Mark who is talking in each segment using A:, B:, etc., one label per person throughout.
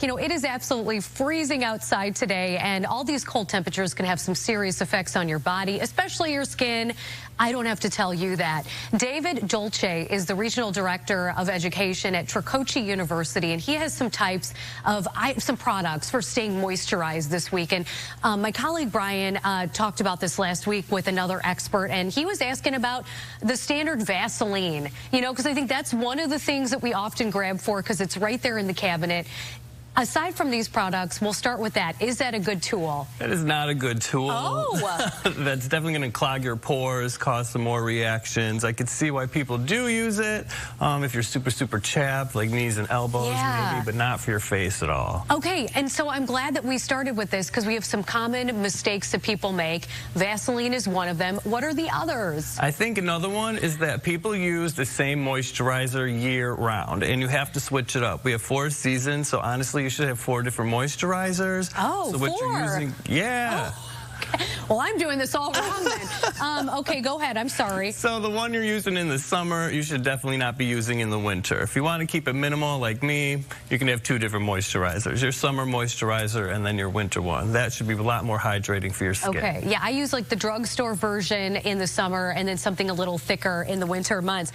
A: You know, it is absolutely freezing outside today, and all these cold temperatures can have some serious effects on your body, especially your skin. I don't have to tell you that. David Dolce is the Regional Director of Education at Tricoci University, and he has some types of some products for staying moisturized this week. And my colleague Brian talked about this last week with another expert, and he was asking about the standard Vaseline, you know, because I think that's one of the things that we often grab for because it's right there in the cabinet. Aside from these products, we'll start with that. Is that a good tool?
B: That is not a good tool.
A: Oh.
B: That's definitely going to clog your pores, cause some more reactions. I could see why people do use it if you're super chapped, like knees and elbows maybe, but not for your face at all.
A: Okay, and so I'm glad that we started with this because we have some common mistakes that people make. Vaseline is one of them. What are the others?
B: I think another one is that people use the same moisturizer year round, and you have to switch it up. We have 4 seasons, so honestly, you should have 4 different moisturizers.
A: Oh,
B: so what
A: 4?
B: You're using, yeah.
A: Oh. Well, I'm doing this all wrong then. Okay, go ahead. I'm sorry.
B: So the one you're using in the summer, you should definitely not be using in the winter. If you want to keep it minimal like me, you can have 2 different moisturizers. Your summer moisturizer and then your winter one. That should be a lot more hydrating for your skin.
A: Okay, yeah, I use like the drugstore version in the summer and then something a little thicker in the winter months.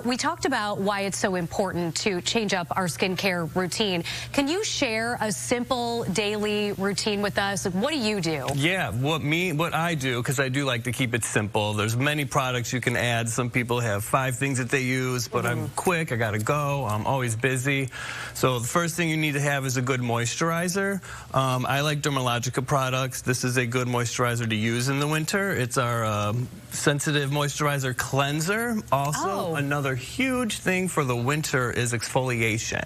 A: We talked about why it's so important to change up our skincare routine. Can you share a simple daily routine with us? Like, what do you do?
B: Yeah, what I do, because I do like to keep it simple. There's many products you can add. Some people have 5 things that they use, but I'm quick, I gotta go, I'm always busy. So the first thing you need to have is a good moisturizer. I like Dermalogica products. This is a good moisturizer to use in the winter. It's our sensitive moisturizer cleanser. Also, another huge thing for the winter is exfoliation.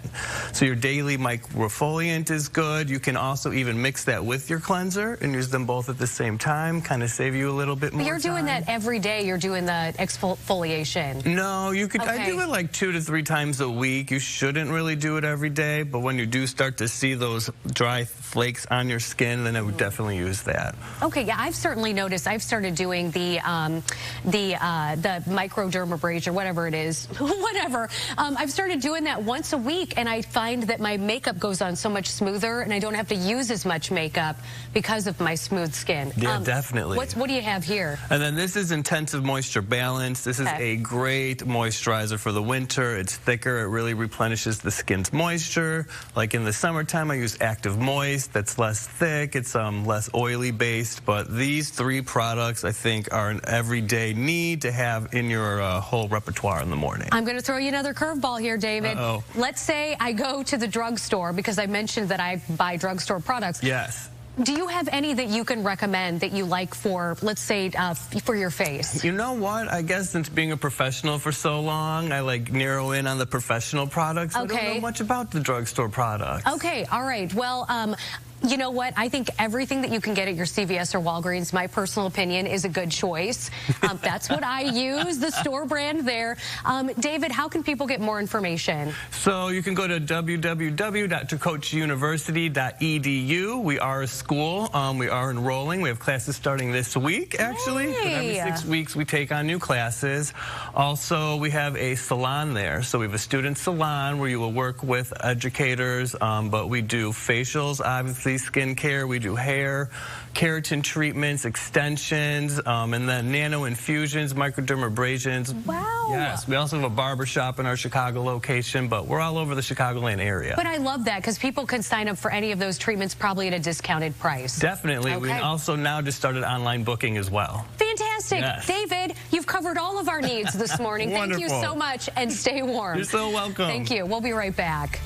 B: So your daily microfoliant is good. You can also even mix that with your cleanser and use them both at the same time, kind of save you a little bit more
A: You're doing that every day. You're doing the exfoliation.
B: No, you could.
A: Okay.
B: I do it like 2 to 3 times a week. You shouldn't really do it every day, but when you do start to see those dry flakes on your skin, then I would definitely use that.
A: Okay, yeah, I've certainly noticed. I've started doing the microdermabrasion, whatever it is, whatever. I've started doing that once a week, and I find that my makeup goes on so much smoother, and I don't have to use as much makeup because of my smooth skin.
B: Yeah, definitely.
A: What do you have here?
B: And then this is Intensive Moisture Balance. This is a great moisturizer for the winter. It's thicker. It really replenishes the skin's moisture. Like in the summertime, I use Active Moist. That's less thick. It's less oily based. But these 3 products, I think, are an everyday need to have in your whole repertoire in the morning.
A: I'm going to throw you another curveball here, David. Let's say I go to the drugstore because I mentioned that I buy drugstore products.
B: Yes.
A: Do you have any that you can recommend that you like for, let's say, for your face?
B: You know what? I guess since being a professional for so long, I like narrow in on the professional products. I don't know much about the drugstore products.
A: Okay, all right. Well, you know what? I think everything that you can get at your CVS or Walgreens, my personal opinion, is a good choice. That's what I use, the store brand there. David, how can people get more information?
B: So you can go to www.tricociuniversity.edu. We are a school. We are enrolling. We have classes starting this week, actually. But every 6 weeks, we take on new classes. Also, we have a salon there. So we have a student salon where you will work with educators, but we do facials, obviously, skincare, we do hair, keratin treatments, extensions, and then nano infusions, microdermabrasions.
A: Wow.
B: Yes, we also have a barber shop in our Chicago location, but we're all over the Chicagoland area.
A: But I love that because people can sign up for any of those treatments probably at a discounted price.
B: Definitely. We also now just started online booking as well.
A: Fantastic. Yes. David, you've covered all of our needs this morning. Thank you so much, and stay warm.
B: You're so welcome.
A: Thank you. We'll be right back.